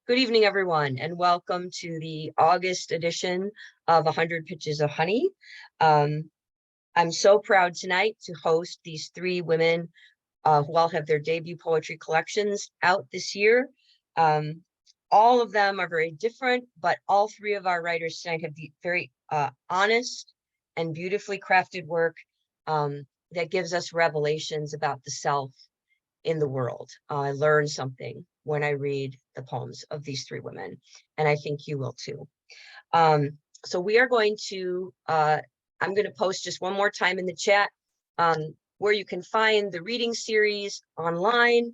Good evening, everyone, and welcome to the August edition of 100 Pitches of Honey. I'm so proud tonight to host these three women who all have their debut poetry collections out this year. All of them are very different, but all three of our writers tonight have the very honest and beautifully crafted work that gives us revelations about the self in the world. I learn something when I read the poems of these three women, and I think you will too. So we are going to, I'm going to post just one more time in the chat where you can find the reading series online,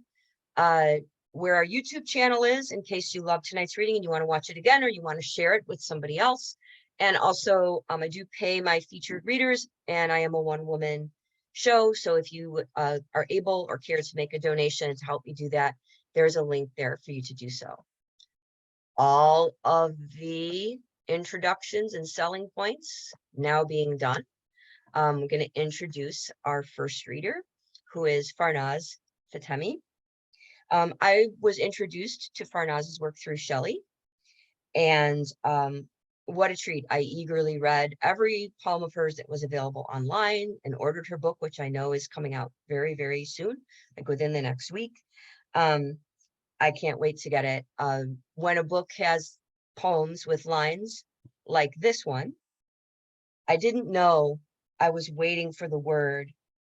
where our YouTube channel is, in case you love tonight's reading and you want to watch it again, or you want to share it with somebody else. And also, I do pay my featured readers, and I am a one-woman show. So if you are able or care to make a donation to help me do that, there's a link there for you to do so. All of the introductions and selling points now being done. I'm going to introduce our first reader, who is Farnaz Fatemi. I was introduced to Farnaz's work through Shelley, and what a treat. I eagerly read every poem of hers that was available online and ordered her book, which I know is coming out very, very soon, like within the next week. I can't wait to get it. When a book has poems with lines like this one, I didn't know I was waiting for the word,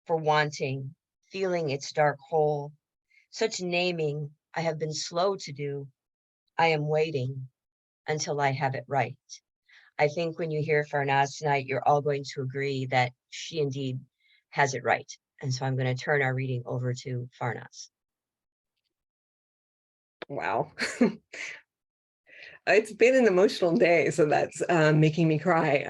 for wanting, feeling its dark hole. Such naming I have been slow to do. I am waiting until I have it right. I think when you hear Farnaz tonight, you're all going to agree that she indeed has it right. And so I'm going to turn our reading over to Farnaz. Wow. It's been an emotional day, so that's making me cry.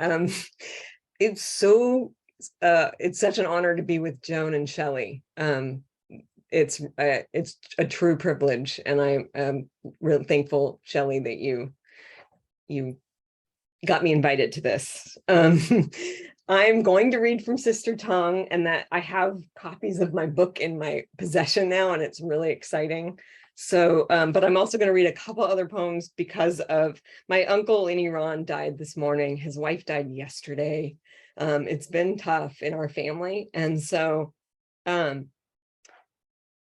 It's such an honor to be with Joan and Shelley. It's a true privilege, and I'm really thankful, Shelley, that you got me invited to this. I'm going to read from Sister Tongue, and that I have copies of my book in my possession now, and it's really exciting. So, but I'm also going to read a couple other poems because of my uncle in Iran died this morning. His wife died yesterday. It's been tough in our family. And so the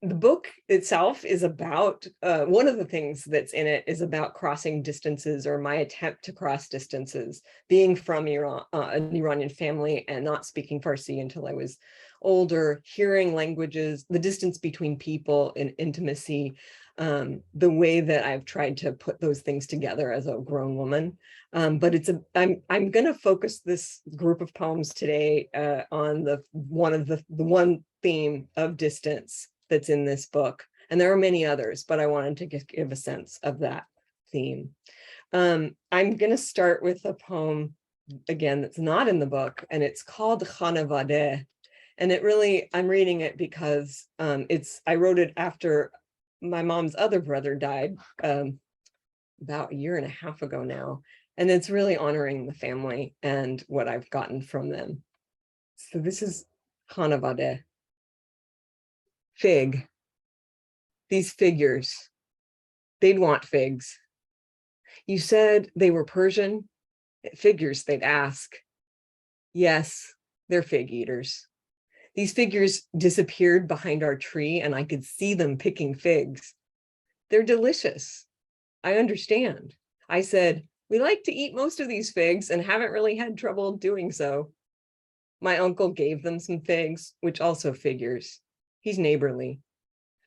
book itself is about, one of the things that's in it is about crossing distances, or my attempt to cross distances, being from Iran, an Iranian family, and not speaking Farsi until I was older, hearing languages, the distance between people and intimacy, the way that I've tried to put those things together as a grown woman. But I'm going to focus this group of poems today on the one theme of distance that's in this book. And there are many others, but I wanted to give a sense of that theme. I'm going to start with a poem, again, that's not in the book, and it's called Khanavadeh. And it really, I'm reading it because I wrote it after my mom's other brother died about a year and a half ago now. And it's really honoring the family and what I've gotten from them. So this is Khanavadeh. Fig. These figures, they'd want figs. You said they were Persian? Figures, they'd ask. Yes, they're fig eaters. These figures disappeared behind our tree, and I could see them picking figs. They're delicious. I understand. I said, we like to eat most of these figs and haven't really had trouble doing so. My uncle gave them some figs, which also figures. He's neighborly.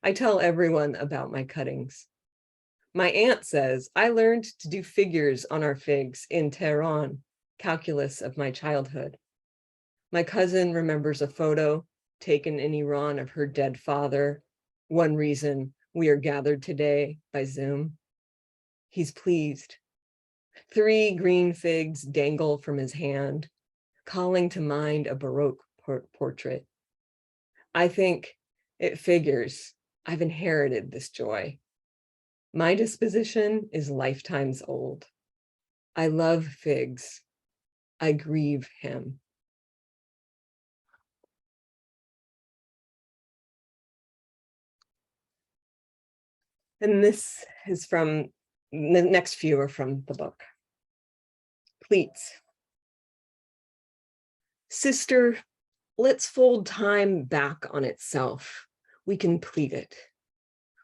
I tell everyone about my cuttings. My aunt says I learned to do figures on our figs in Tehran, calculus of my childhood. My cousin remembers a photo taken in Iran of her dead father, one reason we are gathered today by Zoom. He's pleased. 3 green figs dangle from his hand, calling to mind a Baroque portrait. I think it figures I've inherited this joy. My disposition is lifetimes old. I love figs. I grieve him. And this is from The next few are from the book. Pleats. Sister, let's fold time back on itself. We can pleat it.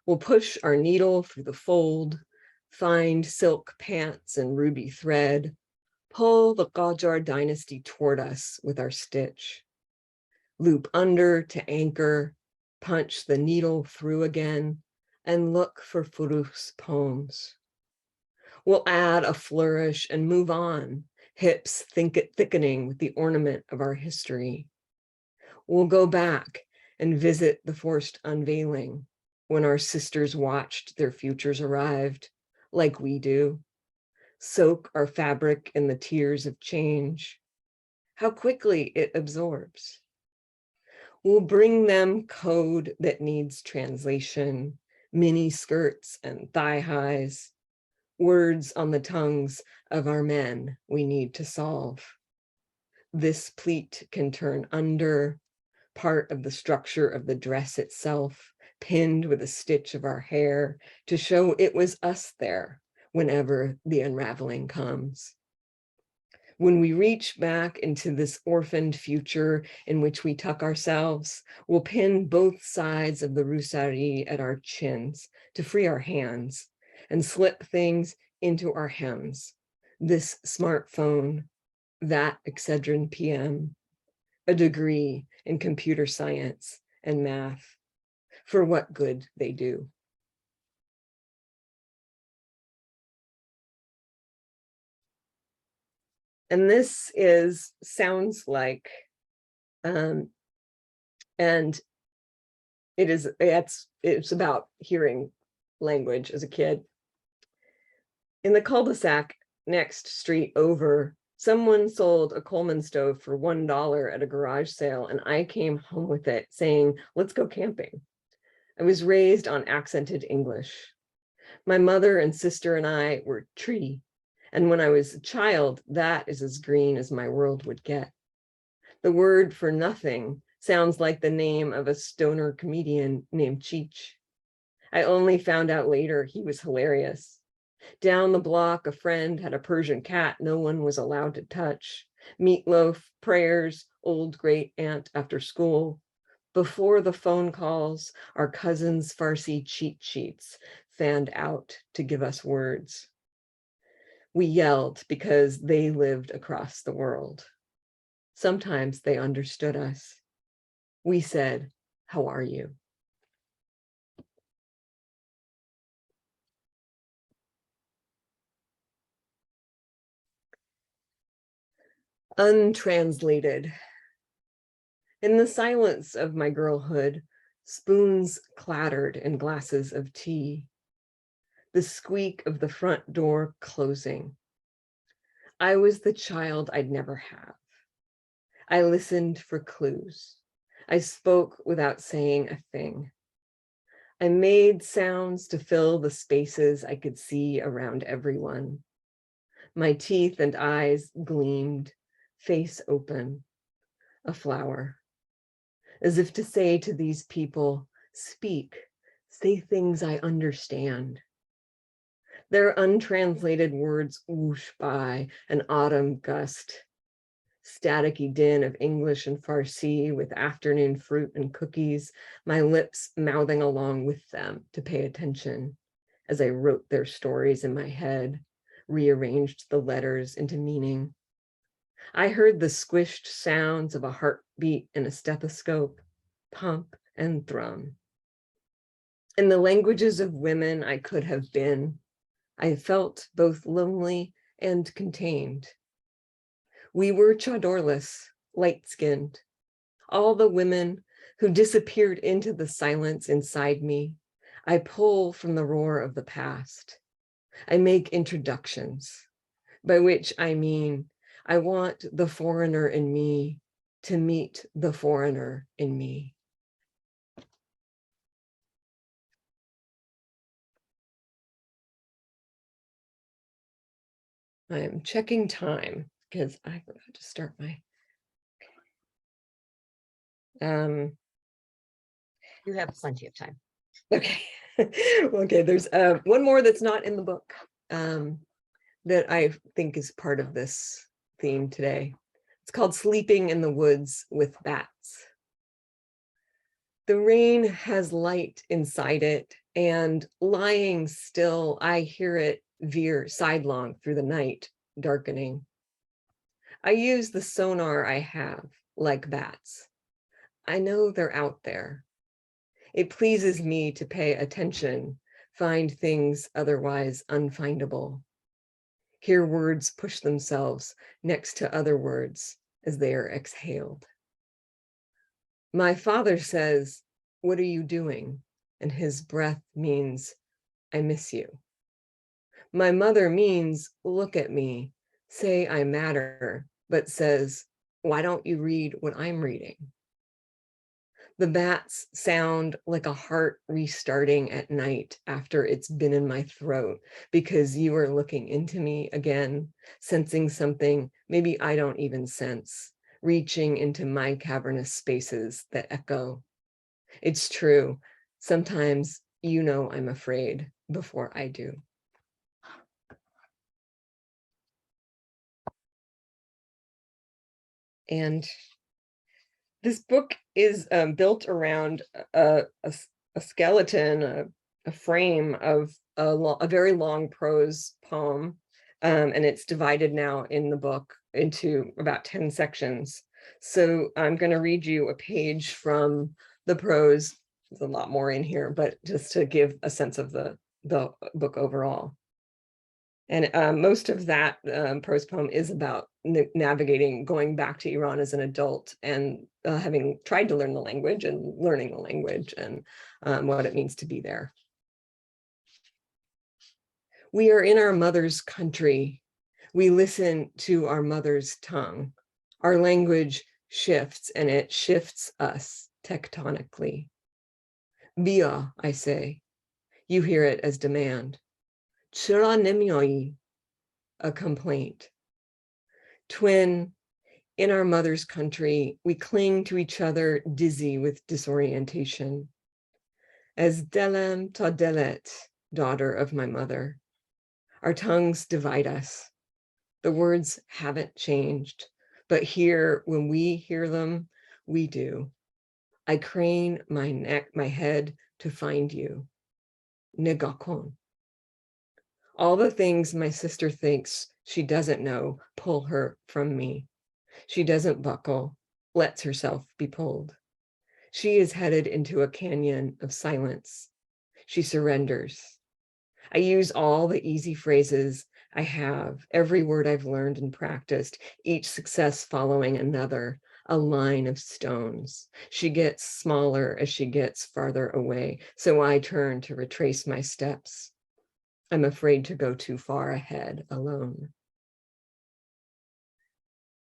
We'll push our needle through the fold, find silk pants and ruby thread, pull the Qajar dynasty toward us with our stitch. Loop under to anchor, punch the needle through again, and look for Furukh's poems. We'll add a flourish and move on, hips thickening with the ornament of our history. We'll go back and visit the forced unveiling when our sisters watched their futures arrived, like we do. Soak our fabric in the tears of change. How quickly it absorbs. We'll bring them code that needs translation, mini skirts and thigh highs, words on the tongues of our men we need to solve. This pleat can turn under, part of the structure of the dress itself, pinned with a stitch of our hair to show it was us there whenever the unraveling comes. When we reach back into this orphaned future in which we tuck ourselves, we'll pin both sides of the rousserie at our chins to free our hands and slip things into our hems. This smartphone, that Excedrin PM, a degree in computer science and math, for what good they do. And this sounds like, and it's about hearing language as a kid. In the cul-de-sac next street over, someone sold a Coleman stove for $1 at a garage sale, and I came home with it saying, let's go camping. I was raised on accented English. My mother and sister and I were tree. And when I was a child, that is as green as my world would get. The word for nothing sounds like the name of a stoner comedian named Cheech. I only found out later he was hilarious. Down the block, a friend had a Persian cat no one was allowed to touch. Meatloaf, prayers, old great aunt after school. Before the phone calls, our cousins' Farsi cheat sheets fanned out to give us words. We yelled because they lived across the world. Sometimes they understood us. We said, "How are you?" Untranslated. In the silence of my girlhood, spoons clattered in glasses of tea. The squeak of the front door closing. I was the child I'd never have. I listened for clues. I spoke without saying a thing. I made sounds to fill the spaces I could see around everyone. My teeth and eyes gleamed, face open, a flower, as if to say to these people, speak, say things I understand. Their untranslated words whoosh by, an autumn gust, staticky din of English and Farsi with afternoon fruit and cookies, my lips mouthing along with them to pay attention as I wrote their stories in my head, rearranged the letters into meaning. I heard the squished sounds of a heartbeat in a stethoscope, pump and thrum. In the languages of women I could have been, I felt both lonely and contained. We were chadorless, light-skinned. All the women who disappeared into the silence inside me, I pull from the roar of the past. I make introductions, by which I mean I want the foreigner in me to meet the foreigner in me. I am checking time because I forgot to start my. You have plenty of time. Okay. Okay, there's one more that's not in the book. that I think is part of this theme today. It's called Sleeping in the Woods with Bats. The rain has light inside it, and lying still, I hear it veer sidelong through the night, darkening. I use the sonar I have, like bats. I know they're out there. It pleases me to pay attention, find things otherwise unfindable. Hear words push themselves next to other words as they are exhaled. My father says, "What are you doing?" And his breath means, "I miss you." My mother means, "Look at me, say I matter," but says, "Why don't you read what I'm reading?" The bats sound like a heart restarting at night after it's been in my throat because you are looking into me again, sensing something maybe I don't even sense, reaching into my cavernous spaces that echo. It's true. Sometimes you know I'm afraid before I do. And this book is built around a skeleton, a frame of a very long prose poem, and it's divided now in the book into about 10 sections. So I'm going to read you a page from the prose. There's a lot more in here, but just to give a sense of the book overall. And most of that prose poem is about navigating, going back to Iran as an adult and having tried to learn the language and learning the language and what it means to be there. We are in our mother's country. We listen to our mother's tongue. Our language shifts, and it shifts us tectonically. Bia, I say. You hear it as demand. Chira nemioi, a complaint. Twin, in our mother's country, we cling to each other, dizzy with disorientation. As Delem ta Delet, daughter of my mother. Our tongues divide us. The words haven't changed, but here, when we hear them, we do. I crane my neck, my head to find you. Negakon. All the things my sister thinks she doesn't know pull her from me. She doesn't buckle, lets herself be pulled. She is headed into a canyon of silence. She surrenders. I use all the easy phrases I have, every word I've learned and practiced, each success following another, a line of stones. She gets smaller as she gets farther away, so I turn to retrace my steps. I'm afraid to go too far ahead alone.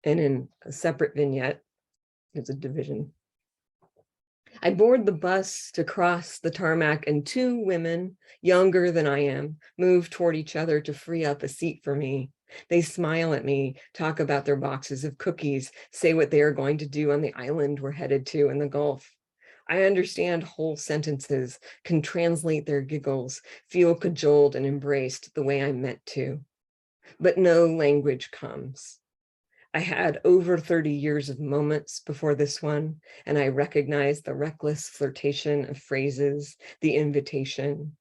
And in a separate vignette, there's a division. I board the bus to cross the tarmac, and two women, younger than I am, move toward each other to free up a seat for me. They smile at me, talk about their boxes of cookies, say what they are going to do on the island we're headed to in the Gulf. I understand whole sentences, can translate their giggles, feel cajoled and embraced the way I'm meant to. But no language comes. I had over 30 years of moments before this one, and I recognized the reckless flirtation of phrases, the invitation.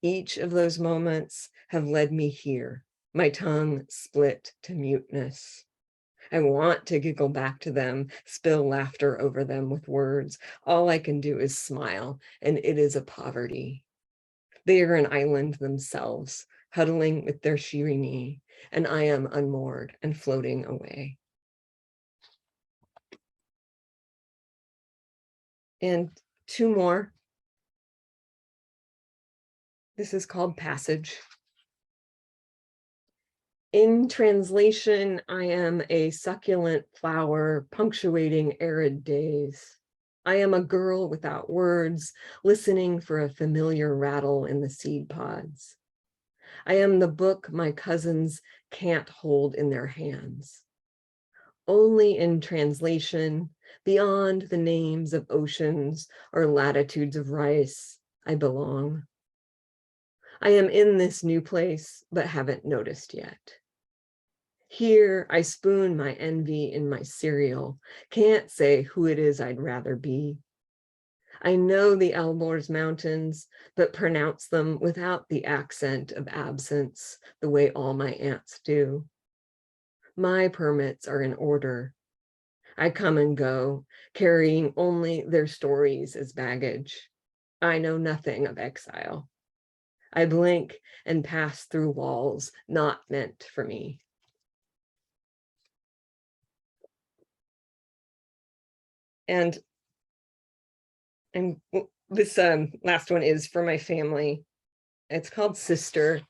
Each of those moments have led me here, my tongue split to muteness. I want to giggle back to them, spill laughter over them with words. All I can do is smile, and it is a poverty. They are an island themselves, huddling with their shirini, and I am unmoored and floating away. And two more. This is called Passage. In translation, I am a succulent flower punctuating arid days. I am a girl without words, listening for a familiar rattle in the seed pods. I am the book my cousins can't hold in their hands. Only in translation, beyond the names of oceans or latitudes of rice, I belong. I am in this new place, but haven't noticed yet. Here, I spoon my envy in my cereal, can't say who it is I'd rather be. I know the Alborz Mountains, but pronounce them without the accent of absence, the way all my aunts do. My permits are in order. I come and go, carrying only their stories as baggage. I know nothing of exile. I blink and pass through walls not meant for me. And this last one is for my family. It's called Sister,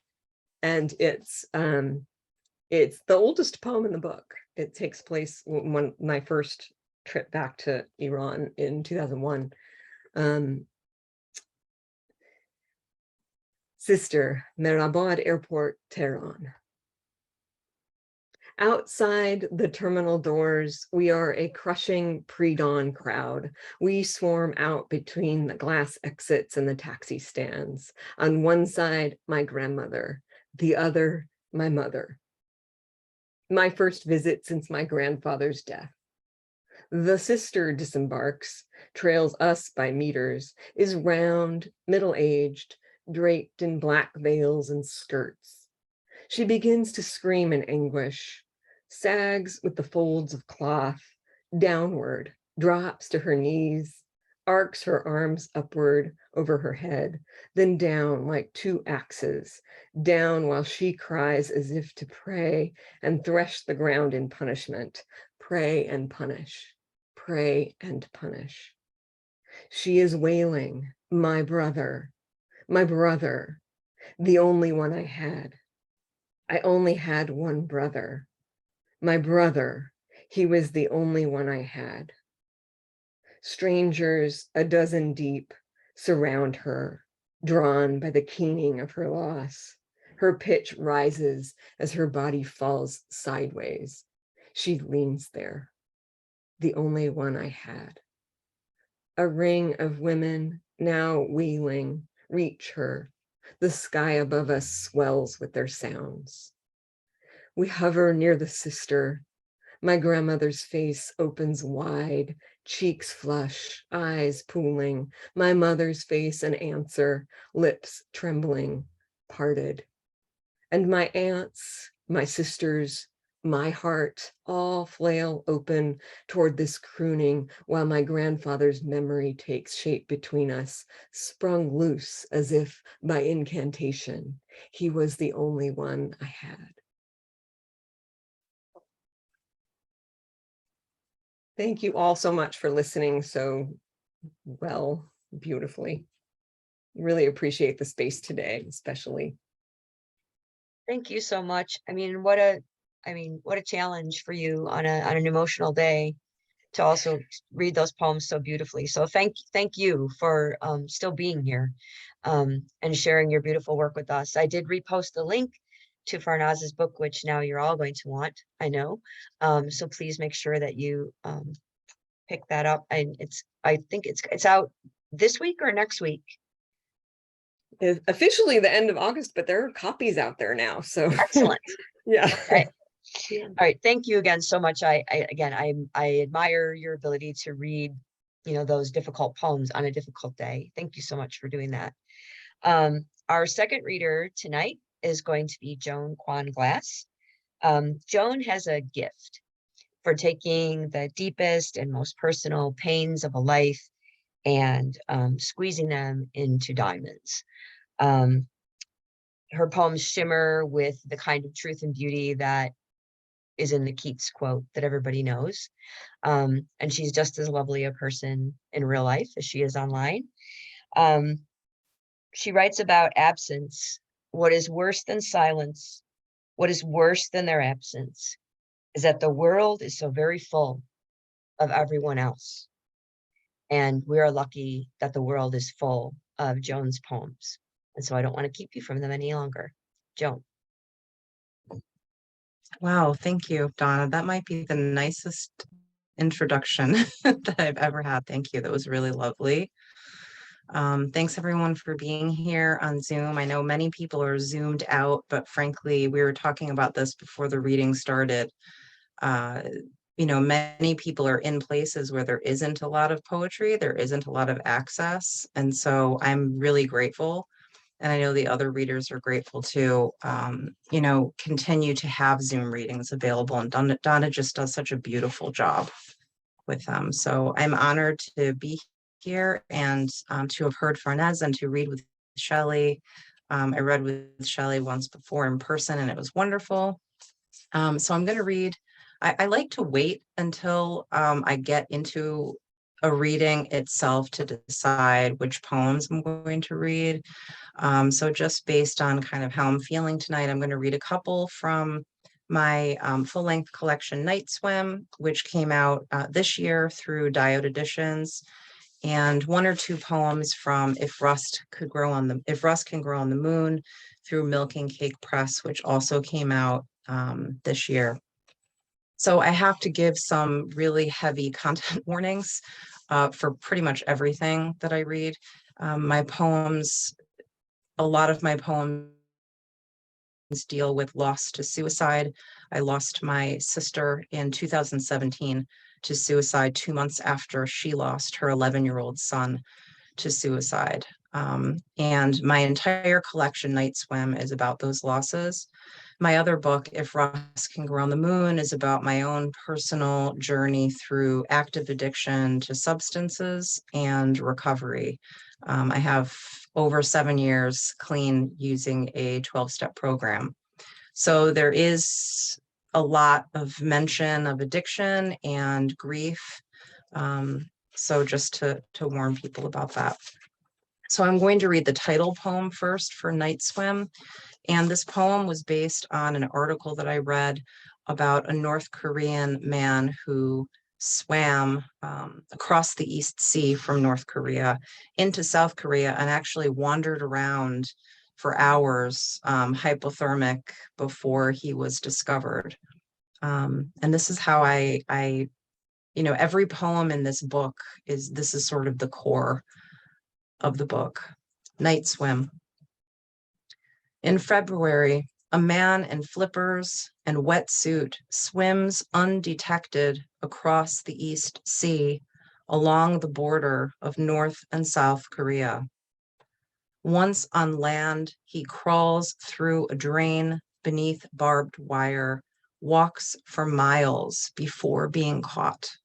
and it's the oldest poem in the book. It takes place when my first trip back to Iran in 2001. Sister, Mehrabad Airport, Tehran. Outside the terminal doors, we are a crushing pre-dawn crowd. We swarm out between the glass exits and the taxi stands. On one side, my grandmother, the other, my mother. My first visit since my grandfather's death. The sister disembarks, trails us by meters, is round, middle-aged, draped in black veils and skirts. She begins to scream in anguish, sags with the folds of cloth, downward, drops to her knees, arcs her arms upward over her head, then down like two axes, down while she cries as if to pray and thresh the ground in punishment, pray and punish, pray and punish. She is wailing, my brother, the only one I had. I only had one brother. My brother, he was the only one I had. Strangers, a dozen deep, surround her, drawn by the keening of her loss. Her pitch rises as her body falls sideways. She leans there, the only one I had. A ring of women, now wheeling, reach her. The sky above us swells with their sounds. We hover near the sister. My grandmother's face opens wide, cheeks flush, eyes pooling. My mother's face an answer, lips trembling, parted. And my aunts, my sisters, my heart, all flail open toward this crooning, while my grandfather's memory takes shape between us, sprung loose as if by incantation. He was the only one I had. Thank you all so much for listening so well, beautifully. Really appreciate the space today, especially. Thank you so much. What a challenge for you on an emotional day to also read those poems so beautifully. So thank you for still being here and sharing your beautiful work with us. I did repost the link to Farnaz's book, which now you're all going to want, I know. So please make sure that you pick that up. And I think it's out this week or next week. It's officially the end of August, but there are copies out there now. So excellent. Yeah. Right. All right. Thank you again so much. I admire your ability to read, those difficult poems on a difficult day. Thank you so much for doing that. Our second reader tonight is going to be Joan Kwon Glass. Joan has a gift for taking the deepest and most personal pains of a life and squeezing them into diamonds. Her poems shimmer with the kind of truth and beauty that is in the Keats quote that everybody knows. And she's just as lovely a person in real life as she is online. She writes about absence. What is worse than silence, what is worse than their absence, is that the world is so very full of everyone else. And we are lucky that the world is full of Joan's poems. And so I don't want to keep you from them any longer. Joan. Wow, thank you, Donna. That might be the nicest introduction that I've ever had. Thank you. That was really lovely. Thanks everyone for being here on Zoom. I know many people are zoomed out, but frankly, we were talking about this before the reading started. Uh, many people are in places where there isn't a lot of poetry, there isn't a lot of access. And so I'm really grateful. And I know the other readers are grateful too, continue to have Zoom readings available. And Donna just does such a beautiful job with them. So I'm honored to be here and to have heard Farnaz and to read with Shelley. I read with Shelley once before in person and it was wonderful. So I'm going to read. I like to wait until I get into a reading itself to decide which poems I'm going to read. So just based on kind of how I'm feeling tonight, I'm going to read a couple from my full-length collection Night Swim, which came out this year through Diode Editions, and one or two poems from If Rust Can Grow on the Moon through Milk and Cake Press, which also came out this year. So I have to give some really heavy content warnings for pretty much everything that I read. My poems, a lot of my poems deal with loss to suicide. I lost my sister in 2017 to suicide 2 months after she lost her 11-year-old son to suicide. And my entire collection, Night Swim, is about those losses. My other book, If Rust Can Grow on the Moon, is about my own personal journey through active addiction to substances and recovery. I have over 7 years clean using a 12-step program. So there is a lot of mention of addiction and grief. So just to warn people about that. So I'm going to read the title poem first for Night Swim. And this poem was based on an article that I read about a North Korean man who swam across the East Sea from North Korea into South Korea and actually wandered around for hours hypothermic before he was discovered. And this is how I every poem in this book this is sort of the core of the book. Night Swim. In February, a man in flippers and wetsuit swims undetected across the East Sea along the border of North and South Korea. Once on land, he crawls through a drain beneath barbed wire, walks for miles before being caught.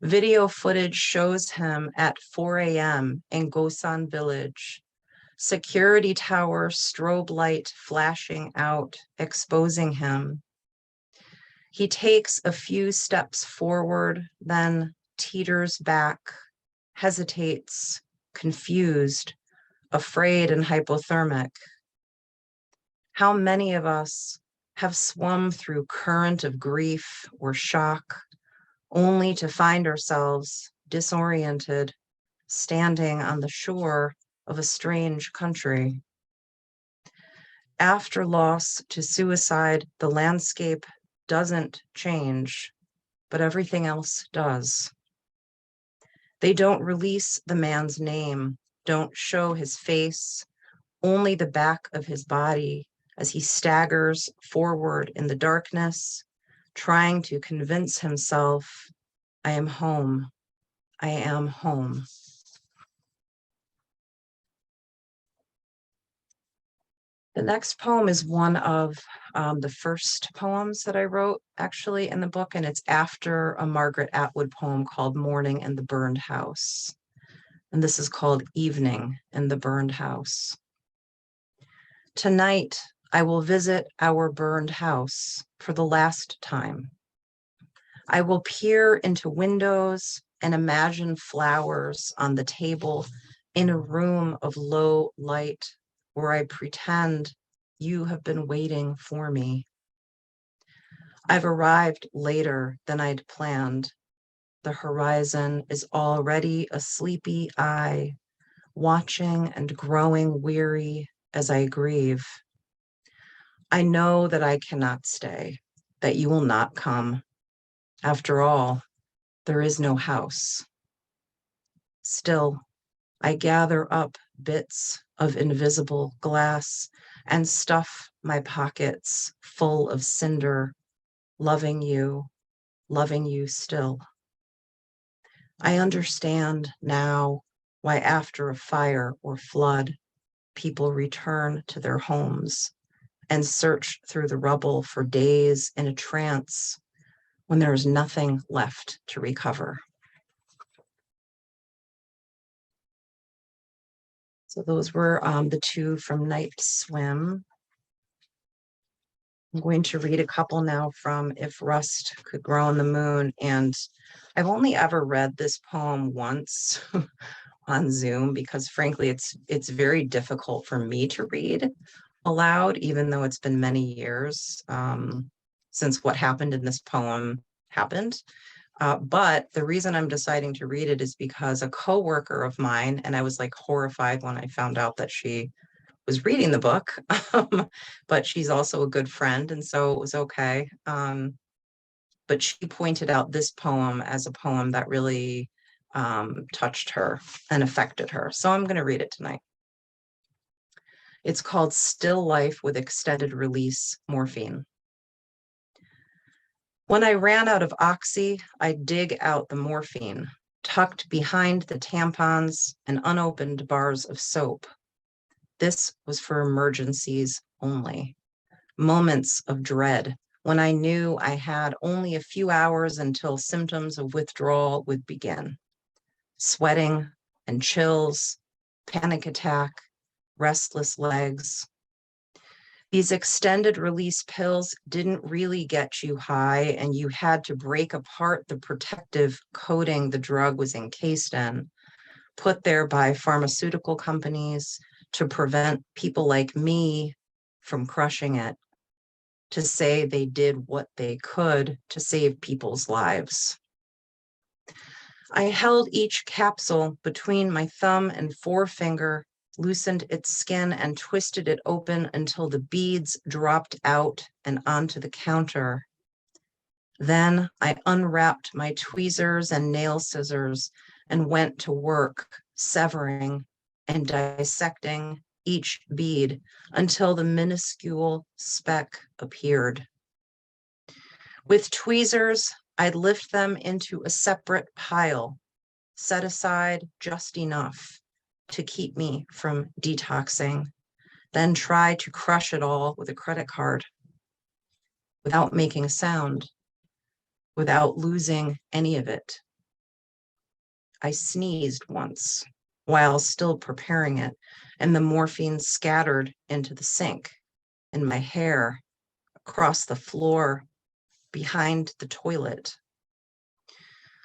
Video footage shows him at 4 a.m. in Gosan village. Security tower strobe light flashing out, exposing him. He takes a few steps forward, then teeters back, hesitates, confused, afraid and hypothermic. How many of us have swum through current of grief or shock, only to find ourselves disoriented, standing on the shore of a strange country? After loss to suicide, the landscape doesn't change, but everything else does. They don't release the man's name, don't show his face, only the back of his body as he staggers forward in the darkness, trying to convince himself, I am home, I am home. The next poem is one of the first poems that I wrote actually in the book, and it's after a Margaret Atwood poem called Morning in the Burned House. And this is called Evening in the Burned House. Tonight, I will visit our burned house for the last time. I will peer into windows and imagine flowers on the table in a room of low light where I pretend you have been waiting for me. I've arrived later than I'd planned. The horizon is already a sleepy eye, watching and growing weary as I grieve. I know that I cannot stay, that you will not come. After all, there is no house. Still, I gather up bits of invisible glass and stuff my pockets full of cinder, loving you still. I understand now why after a fire or flood, people return to their homes and search through the rubble for days in a trance when there is nothing left to recover. So those were the two from Night Swim. I'm going to read a couple now from If Rust Could Grow on the Moon. And I've only ever read this poem once on Zoom because frankly, it's very difficult for me to read aloud, even though it's been many years since what happened in this poem happened. But the reason I'm deciding to read it is because a coworker of mine, and I was like horrified when I found out that she was reading the book, but she's also a good friend, and so it was okay. But she pointed out this poem as a poem that really touched her and affected her. So I'm going to read it tonight. It's called Still Life with Extended Release Morphine. When I ran out of oxy, I'd dig out the morphine, tucked behind the tampons and unopened bars of soap. This was for emergencies only. Moments of dread when I knew I had only a few hours until symptoms of withdrawal would begin. Sweating and chills, panic attack, restless legs. These extended release pills didn't really get you high, and you had to break apart the protective coating the drug was encased in, put there by pharmaceutical companies to prevent people like me from crushing it, to say they did what they could to save people's lives. I held each capsule between my thumb and forefinger, loosened its skin and twisted it open until the beads dropped out and onto the counter. Then I unwrapped my tweezers and nail scissors and went to work, severing and dissecting each bead until the minuscule speck appeared. With tweezers, I'd lift them into a separate pile, set aside just enough to keep me from detoxing, then try to crush it all with a credit card without making a sound, without losing any of it. I sneezed once while still preparing it, and the morphine scattered into the sink, in my hair, across the floor, behind the toilet.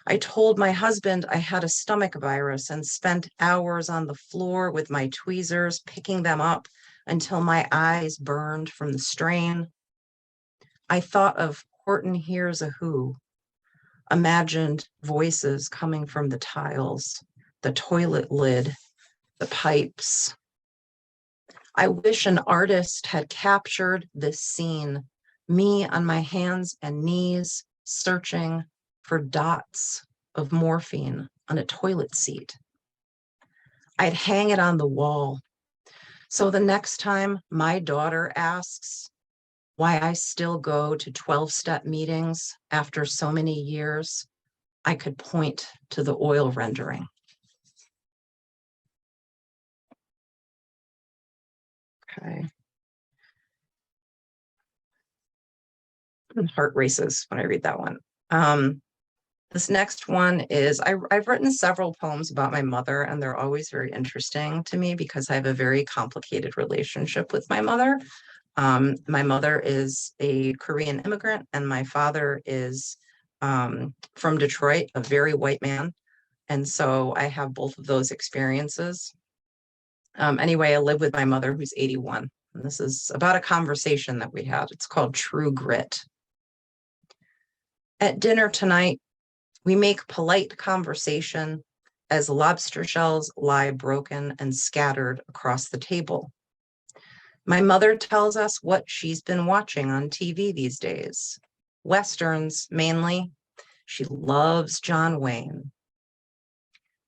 I told my husband I had a stomach virus and spent hours on the floor with my tweezers, picking them up until my eyes burned from the strain. I thought of Horton Hears a Who, imagined voices coming from the tiles, the toilet lid, the pipes. I wish an artist had captured this scene, me on my hands and knees, searching for dots of morphine on a toilet seat. I'd hang it on the wall. So the next time my daughter asks why I still go to 12-step meetings after so many years, I could point to the oil rendering. Okay. Heart races when I read that one. This next one is, I've written several poems about my mother, and they're always very interesting to me because I have a very complicated relationship with my mother. My mother is a Korean immigrant, and my father is from Detroit, a very white man. And so I have both of those experiences. Anyway, I live with my mother who's 81. And this is about a conversation that we had. It's called True Grit. At dinner tonight, we make polite conversation as lobster shells lie broken and scattered across the table. My mother tells us what she's been watching on TV these days. Westerns, mainly. She loves John Wayne.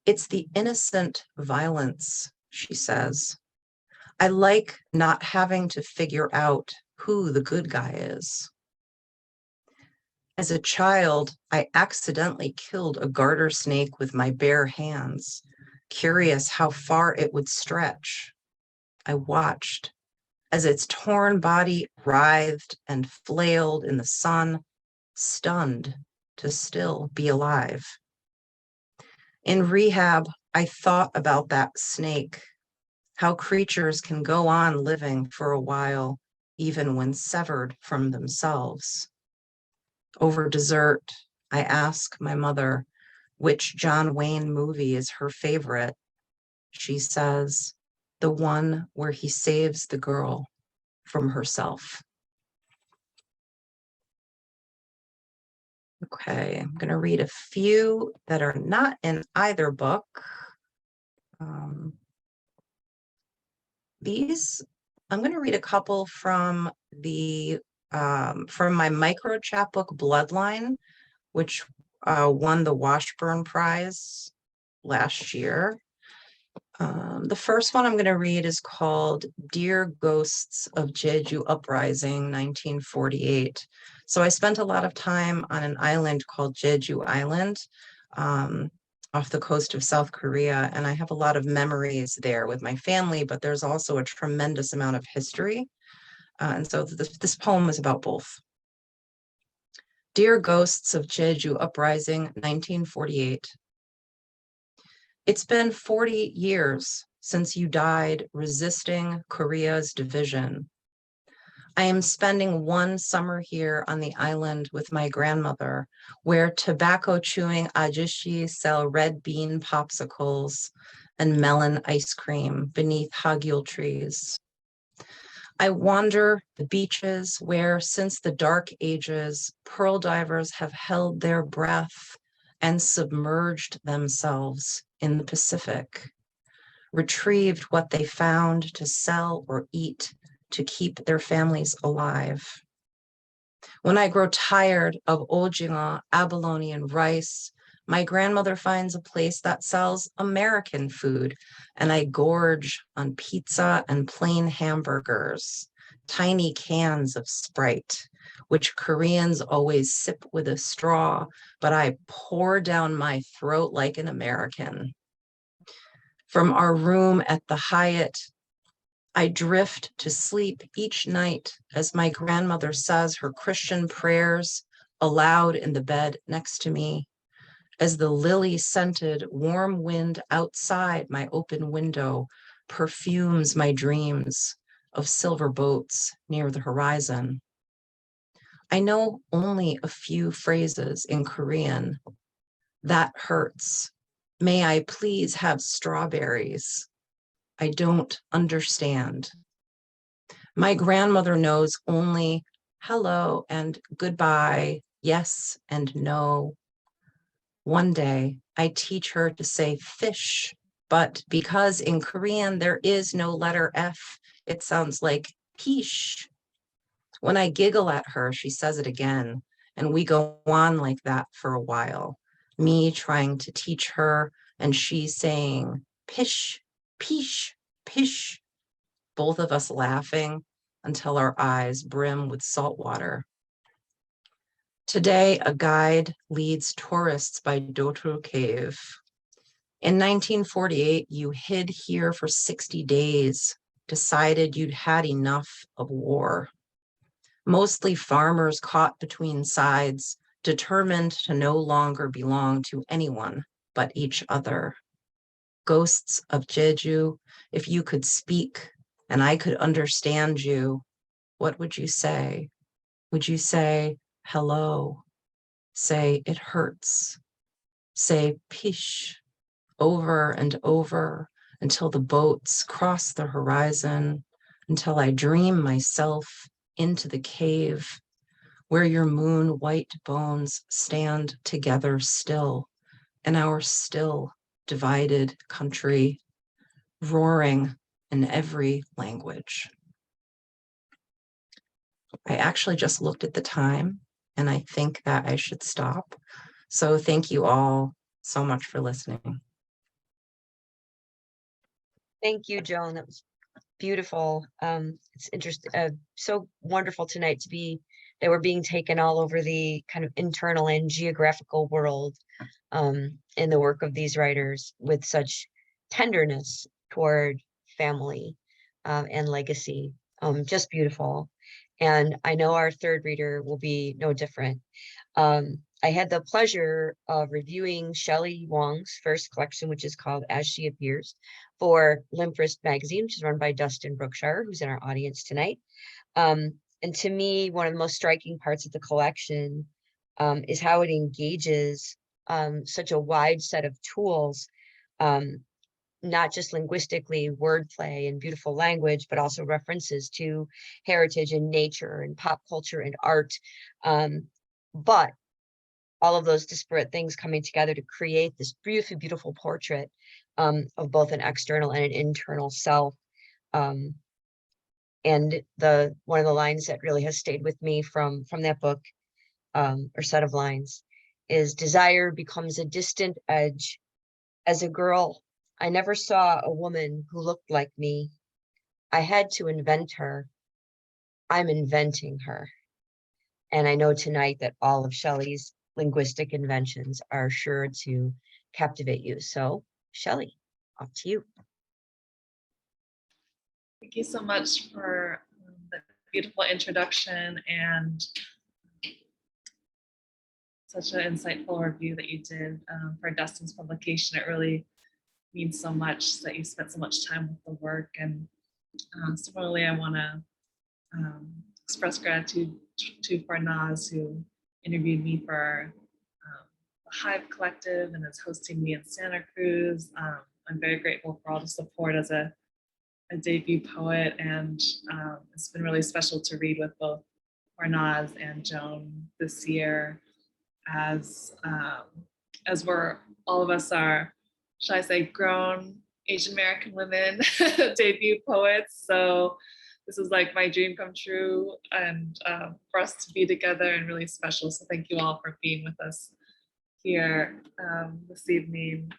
It's the innocent violence, she says. I like not having to figure out who the good guy is. As a child, I accidentally killed a garter snake with my bare hands, curious how far it would stretch. I watched as its torn body writhed and flailed in the sun, stunned to still be alive. In rehab, I thought about that snake, how creatures can go on living for a while, even when severed from themselves. Over dessert, I ask my mother which John Wayne movie is her favorite. She says, the one where he saves the girl from herself. Okay, I'm going to read a few that are not in either book. I'm going to read a couple from from my micro chapbook Bloodline, which won the Washburn Prize last year. The first one I'm going to read is called Dear Ghosts of Jeju Uprising, 1948. So I spent a lot of time on an island called Jeju Island off the coast of South Korea, and I have a lot of memories there with my family, but there's also a tremendous amount of history. And so this poem is about both. Dear Ghosts of Jeju Uprising, 1948. It's been 40 years since you died resisting Korea's division. I am spending one summer here on the island with my grandmother, where tobacco chewing ajushi sell red bean popsicles and melon ice cream beneath hagul trees. I wander the beaches where, since the dark ages, pearl divers have held their breath and submerged themselves in the Pacific, retrieved what they found to sell or eat to keep their families alive. When I grow tired of ojinga, abalone, and rice, my grandmother finds a place that sells American food, and I gorge on pizza and plain hamburgers, tiny cans of Sprite, which Koreans always sip with a straw, but I pour down my throat like an American. From our room at the Hyatt, I drift to sleep each night as my grandmother says her Christian prayers aloud in the bed next to me, as the lily-scented warm wind outside my open window perfumes my dreams of silver boats near the horizon. I know only a few phrases in Korean. That hurts. May I please have strawberries? I don't understand. My grandmother knows only hello and goodbye, yes and no. One day I teach her to say fish, but because in Korean there is no letter F, it sounds like pish. When I giggle at her, she says it again, and we go on like that for a while. Me trying to teach her, and she saying pish, pish, pish, both of us laughing until our eyes brim with salt water. Today, a guide leads tourists by Dotru Cave. In 1948, you hid here for 60 days, decided you'd had enough of war. Mostly farmers caught between sides, determined to no longer belong to anyone but each other. Ghosts of Jeju, if you could speak and I could understand you, what would you say? Would you say, hello? Say, it hurts. Say, pish, over and over until the boats cross the horizon, until I dream myself into the cave where your moon white bones stand together still in our still divided country, roaring in every language. I actually just looked at the time and I think that I should stop. So thank you all so much for listening. Thank you, Joan. That was beautiful. It's interesting, so wonderful tonight to be that we're being taken all over the kind of internal and geographical world in the work of these writers with such tenderness toward family and legacy. Just beautiful. And I know our third reader will be no different. I had the pleasure of reviewing Shelley Wong's first collection, which is called As She Appears, for Limprist magazine, which is run by Dustin Brookshire, who's in our audience tonight. And to me, one of the most striking parts of the collection is how it engages such a wide set of tools, not just linguistically, wordplay and beautiful language, but also references to heritage and nature and pop culture and art. But all of those disparate things coming together to create this beautiful, beautiful portrait of both an external and an internal self. And one of the lines that really has stayed with me from that book or set of lines is, desire becomes a distant edge. As a girl, I never saw a woman who looked like me. I had to invent her. I'm inventing her. And I know tonight that all of Shelley's linguistic inventions are sure to captivate you. So, Shelley, off to you. Thank you so much for the beautiful introduction and such an insightful review that you did for Dustin's publication. It really means so much that you spent so much time with the work. And similarly, I want to express gratitude to Farnaz, who interviewed me for the Hive Collective and is hosting me in Santa Cruz. I'm very grateful for all the support as a debut poet, and it's been really special to read with both Farnaz and Joan this year, as we're all of us are, shall I say, grown Asian American women debut poets. So this is like my dream come true, and for us to be together and really special. So thank you all for being with us here this evening.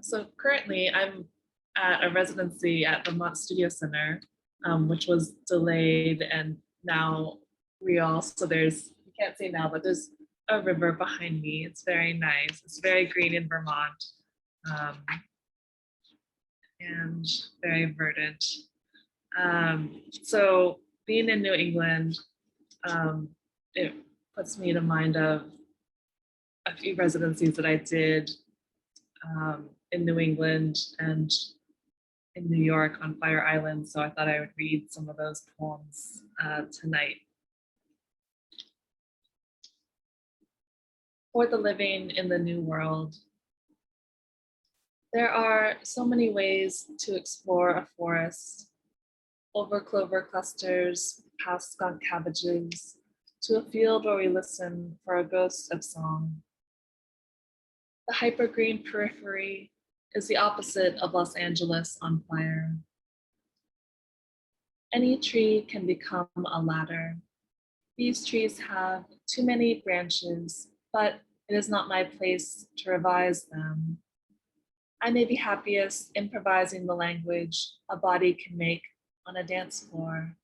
So currently I'm at a residency at Vermont Studio Center, which was delayed, and now so there's, you can't see now, but there's a river behind me. It's very nice. It's very green in Vermont, and very verdant. So being in New England, it puts me in mind of a few residencies that I did in New England and in New York on Fire Island. So I thought I would read some of those poems tonight. For the living in the New World. There are so many ways to explore a forest, over clover clusters, past skunk cabbages, to a field where we listen for a ghost of song. The hypergreen periphery is the opposite of Los Angeles on fire. Any tree can become a ladder. These trees have too many branches, but it is not my place to revise them. I may be happiest improvising the language a body can make on a dance floor.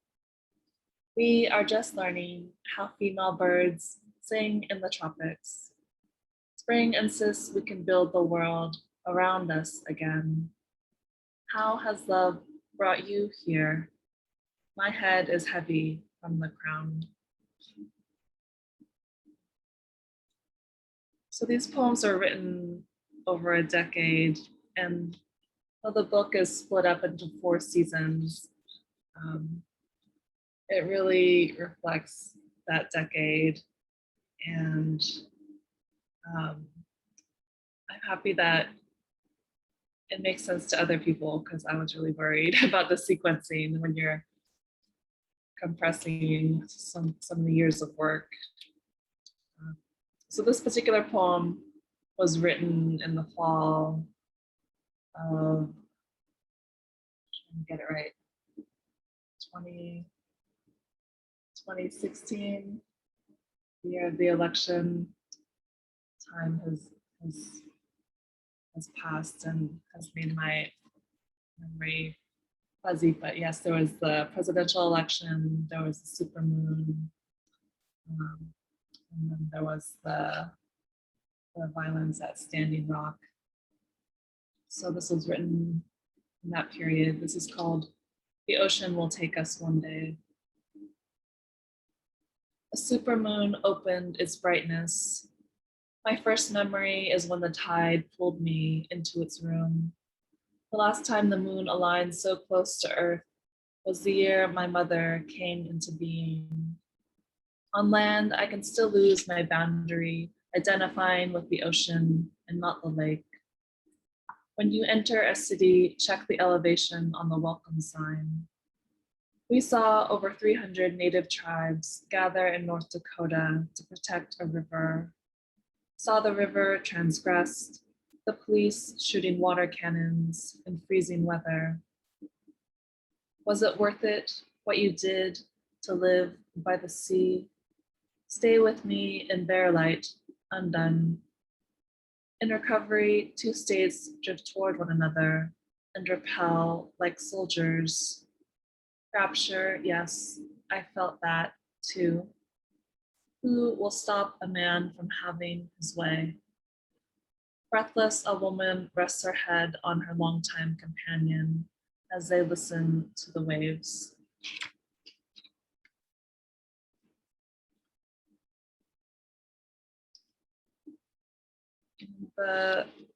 We are just learning how female birds sing in the tropics. Spring insists we can build the world around us again. How has love brought you here? My head is heavy from the crown. So these poems are written over a decade, and though the book is split up into 4 seasons, it really reflects that decade. And I'm happy that it makes sense to other people, because I was really worried about the sequencing when you're compressing some of the years of work. So this particular poem was written in the fall of, get it right, 2016, the year of the election. Time has passed and has made my memory fuzzy, but yes, there was the presidential election, there was the supermoon, and then there was the violence at Standing Rock. So this was written in that period. This is called The Ocean Will Take Us One Day. A supermoon opened its brightness. My first memory is when the tide pulled me into its room. The last time the moon aligned so close to Earth was the year my mother came into being. On land, I can still lose my boundary, identifying with the ocean and not the lake. When you enter a city, check the elevation on the welcome sign. We saw over 300 native tribes gather in North Dakota to protect a river. Saw the river transgressed, the police shooting water cannons in freezing weather. Was it worth it, what you did to live by the sea? Stay with me in bare light, undone. In recovery, two states drift toward one another and repel like soldiers. Rapture, yes, I felt that too. Who will stop a man from having his way? Breathless, a woman rests her head on her longtime companion as they listen to the waves.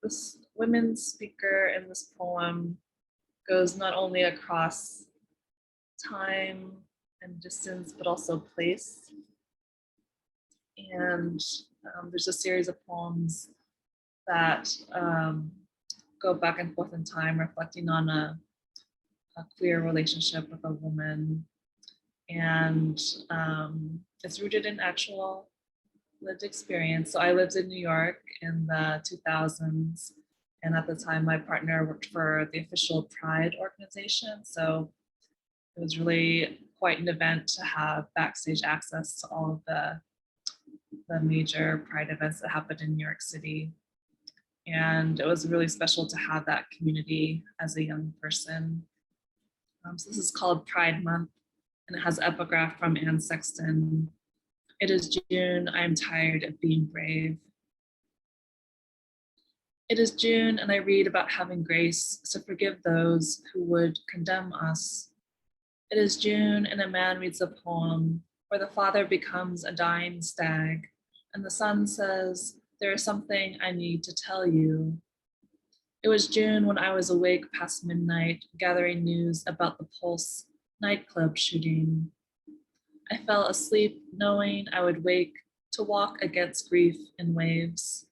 This women speaker in this poem goes not only across time and distance, but also place. And there's a series of poems that go back and forth in time, reflecting on a queer relationship with a woman. And it's rooted in actual lived experience. So I lived in New York in the 2000s. And at the time, my partner worked for the official Pride organization. So it was really quite an event to have backstage access to all of the major Pride events that happened in New York City. And it was really special to have that community as a young person. So this is called Pride Month, and it has an epigraph from Anne Sexton. It is June, I am tired of being brave. It is June, and I read about having grace to forgive those who would condemn us. It is June, and a man reads a poem where the father becomes a dying stag, and the son says, there is something I need to tell you. It was June when I was awake past midnight, gathering news about the Pulse nightclub shooting. I fell asleep knowing I would wake to walk against grief in waves.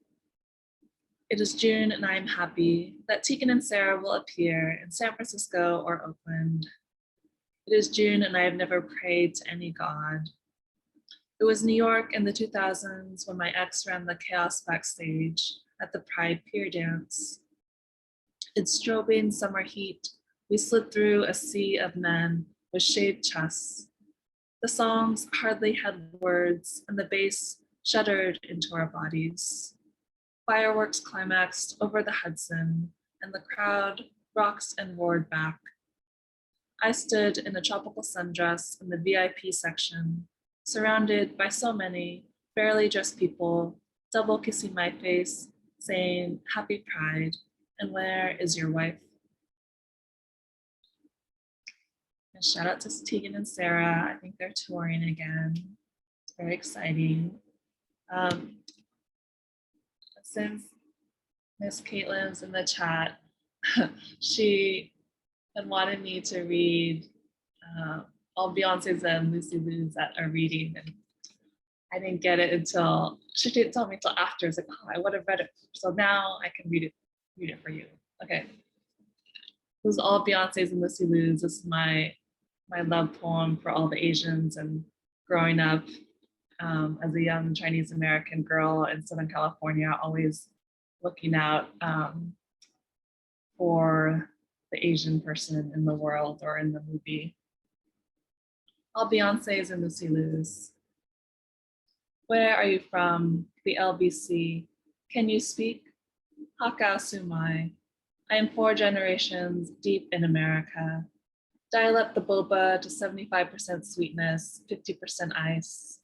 It is June and I am happy that Tegan and Sarah will appear in San Francisco or Oakland. It is June and I have never prayed to any god. It was New York in the 2000s when my ex ran the chaos backstage at the Pride Pier Dance. It's strobing summer heat. We slid through a sea of men with shaved chests. The songs hardly had words and the bass shuddered into our bodies. Fireworks climaxed over the Hudson and the crowd rocked and roared back. I stood in a tropical sundress in the VIP section, surrounded by so many barely dressed people, double kissing my face, saying, Happy Pride, and where is your wife? And shout out to Tegan and Sarah. I think they're touring again. It's very exciting. Since Miss Caitlin's in the chat, she had wanted me to read all Beyonce's and Lucy Liu's that are reading, and I didn't get it until she didn't tell me until after. It's like, oh, I would have read it, so now I can read it for you. Okay, this is all Beyonce's and Lucy Liu's. This is my love poem for all the Asians and growing up as a young Chinese American girl in Southern California, always looking out for the Asian person in the world or in the movie. All Beyonce's and Lucy Liu's. Where are you from? The LBC. Can you speak? Hakka Sumai. I am 4 generations deep in America. Dial up the boba to 75% sweetness, 50% ice.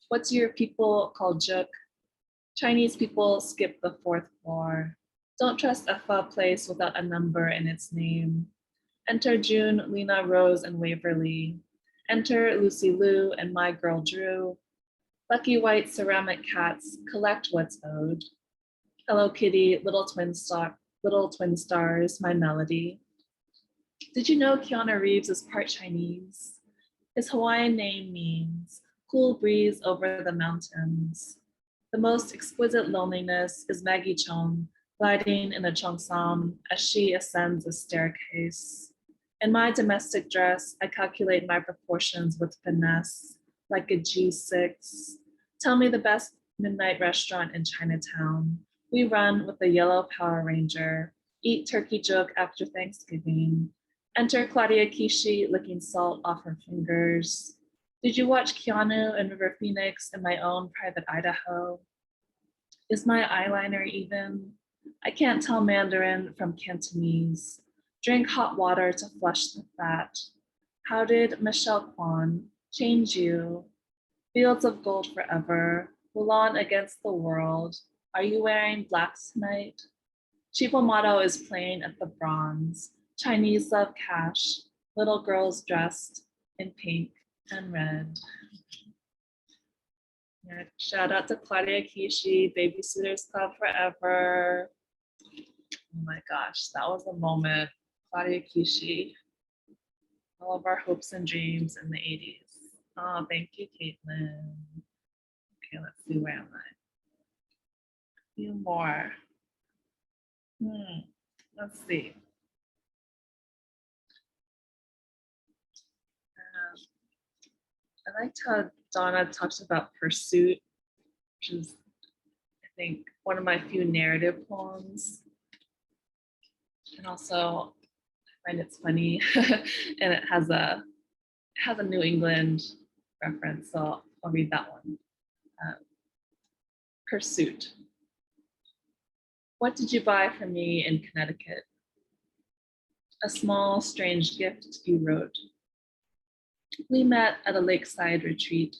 What's your people called juk? Chinese people skip the 4th floor. Don't trust a pho place without a number in its name. Enter June, Lena, Rose, and Waverly. Enter Lucy Liu and my girl Drew. Lucky white ceramic cats collect what's owed. Hello Kitty, little twin stars, my melody. Did you know Keanu Reeves is part Chinese? His Hawaiian name means cool breeze over the mountains. The most exquisite loneliness is Maggie Chong gliding in a cheongsam as she ascends a staircase. In my domestic dress, I calculate my proportions with finesse, like a G6. Tell me the best midnight restaurant in Chinatown. We run with the yellow Power Ranger, eat turkey juk after Thanksgiving. Enter Claudia Kishi licking salt off her fingers. Did you watch Keanu in River Phoenix in my own private Idaho? Is my eyeliner even? I can't tell Mandarin from Cantonese. Drink hot water to flush the fat. How did Michelle Kwon change you? Fields of gold forever, Mulan against the world. Are you wearing blacks tonight? Chief Amato is playing at the Bronze. Chinese love cash, little girls dressed in pink and red. Yeah, shout out to Claudia Kishi, Babysitters Club Forever. Oh my gosh, that was a moment. Claudia Kishi, all of our hopes and dreams in the 80s. Oh, thank you, Caitlin. Okay, let's see, where am I? A few more. Let's see. I liked how Donna talked about pursuit, which is, I think, one of my few narrative poems. And also, I find it's funny, and it has a New England reference, so I'll read that one. Pursuit. What did you buy for me in Connecticut? A small, strange gift, you wrote. We met at a lakeside retreat.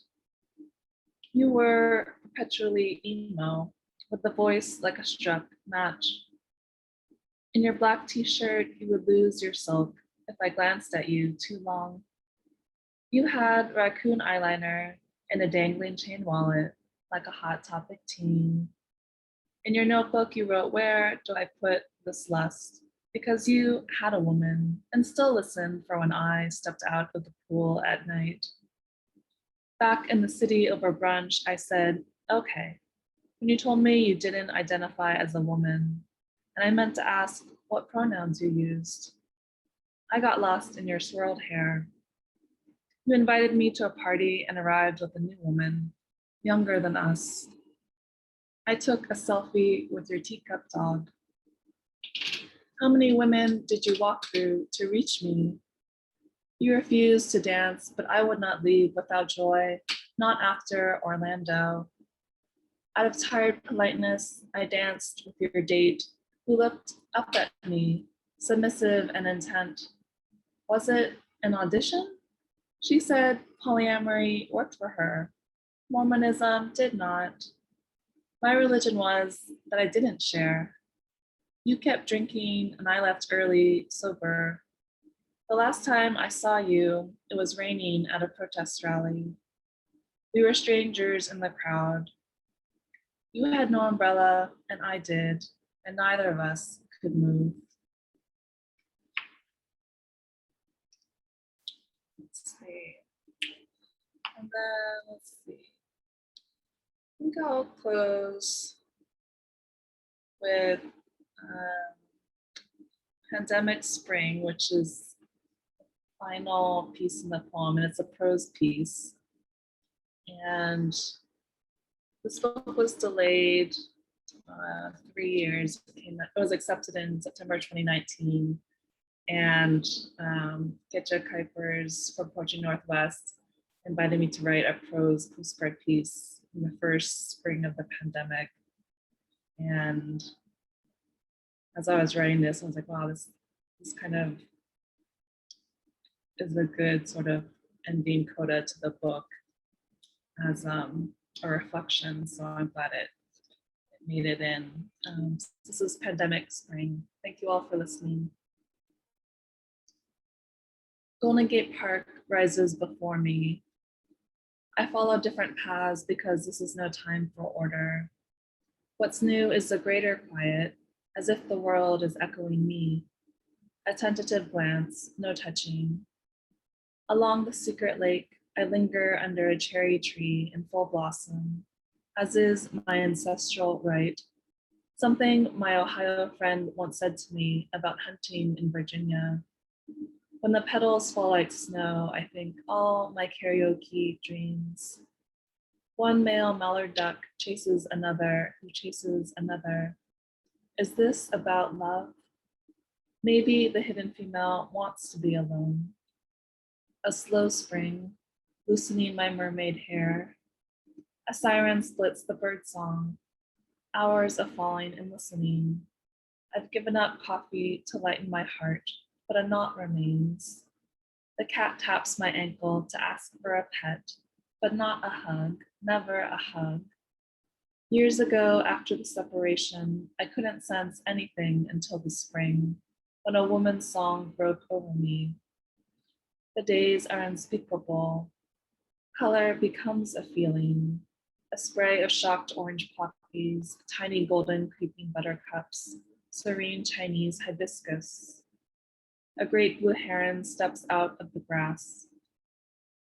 You were perpetually emo, with a voice like a struck match. In your black t-shirt, you would lose your silk if I glanced at you too long. You had raccoon eyeliner and a dangling chain wallet, like a Hot Topic teen. In your notebook, you wrote, where do I put this lust? Because you had a woman and still listened for when I stepped out of the pool at night. Back in the city over brunch, I said, okay. When you told me you didn't identify as a woman, and I meant to ask what pronouns you used. I got lost in your swirled hair. You invited me to a party and arrived with a new woman, younger than us. I took a selfie with your teacup dog. How many women did you walk through to reach me? You refused to dance, but I would not leave without joy, not after Orlando. Out of tired politeness, I danced with your date, who looked up at me, submissive and intent. Was it an audition? She said polyamory worked for her. Mormonism did not. My religion was that I didn't share. You kept drinking and I left early, sober. The last time I saw you, it was raining at a protest rally. We were strangers in the crowd. You had no umbrella and I did, and neither of us could move. Let's see. And then let's see. I think I'll close with Pandemic Spring, which is the final piece in the poem, and it's a prose piece. And this book was delayed 3 years. It was accepted in September 2019. And Getja Kuipers from Poetry Northwest invited me to write a prose postcard piece in the first spring of the pandemic. And as I was writing this, I was like, wow, this kind of is a good sort of ending coda to the book as a reflection. So I'm glad it made it in. This is Pandemic Spring. Thank you all for listening. Golden Gate Park rises before me. I follow different paths because this is no time for order. What's new is the greater quiet, as if the world is echoing me. A tentative glance, no touching. Along the secret lake, I linger under a cherry tree in full blossom, as is my ancestral right. Something my Ohio friend once said to me about hunting in Virginia. When the petals fall like snow, I think all my karaoke dreams. One male mallard duck chases another who chases another. Is this about love? Maybe the hidden female wants to be alone. A slow spring, loosening my mermaid hair. A siren splits the birdsong. Hours of falling and listening. I've given up coffee to lighten my heart, but a knot remains. The cat taps my ankle to ask for a pet, but not a hug, never a hug. Years ago, after the separation, I couldn't sense anything until the spring, when a woman's song broke over me. The days are unspeakable. Color becomes a feeling, a spray of shocked orange poppies, tiny golden creeping buttercups, serene Chinese hibiscus. A great blue heron steps out of the grass.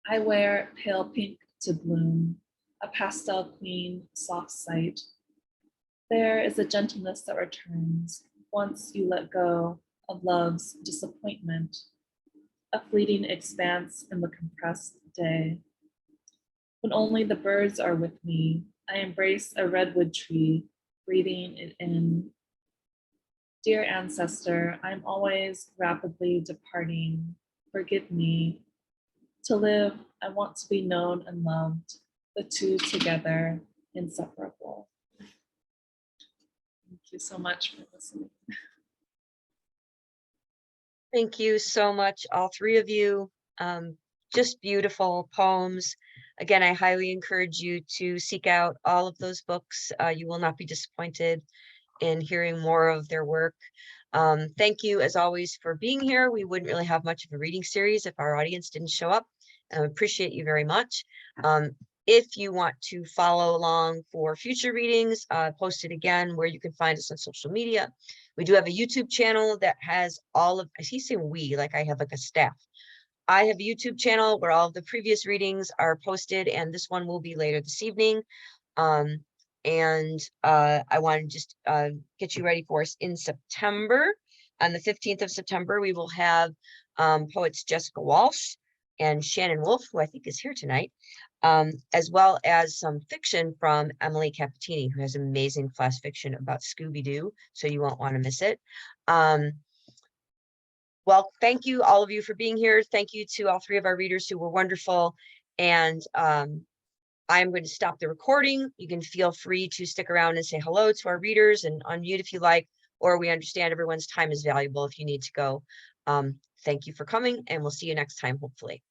I wear pale pink to bloom, a pastel queen, soft sight. There is a gentleness that returns once you let go of love's disappointment, a fleeting expanse in the compressed day. When only the birds are with me, I embrace a redwood tree, breathing it in. Dear ancestor, I'm always rapidly departing. Forgive me. To live, I want to be known and loved, the two together, inseparable. Thank you so much for listening. Thank you so much, all three of you. Just beautiful poems. Again, I highly encourage you to seek out all of those books. You will not be disappointed in hearing more of their work. Thank you, as always, for being here. We wouldn't really have much of a reading series if our audience didn't show up. I appreciate you very much. If you want to follow along for future readings, post it again where you can find us on social media. We do have a YouTube channel that has all of, I see saying we, like I have like a staff. I have a YouTube channel where all of the previous readings are posted, and this one will be later this evening. I want to just get you ready for us in September. On the 15th of September, we will have poets Jessica Walsh and Shannon Wolf, who I think is here tonight, as well as some fiction from Emily Capitini, who has amazing flash fiction about Scooby-Doo, so you won't want to miss it. Well, thank you, all of you, for being here. Thank you to all three of our readers who were wonderful. And I'm going to stop the recording. You can feel free to stick around and say hello to our readers and unmute if you like, or we understand everyone's time is valuable if you need to go. Thank you for coming, and we'll see you next time, hopefully.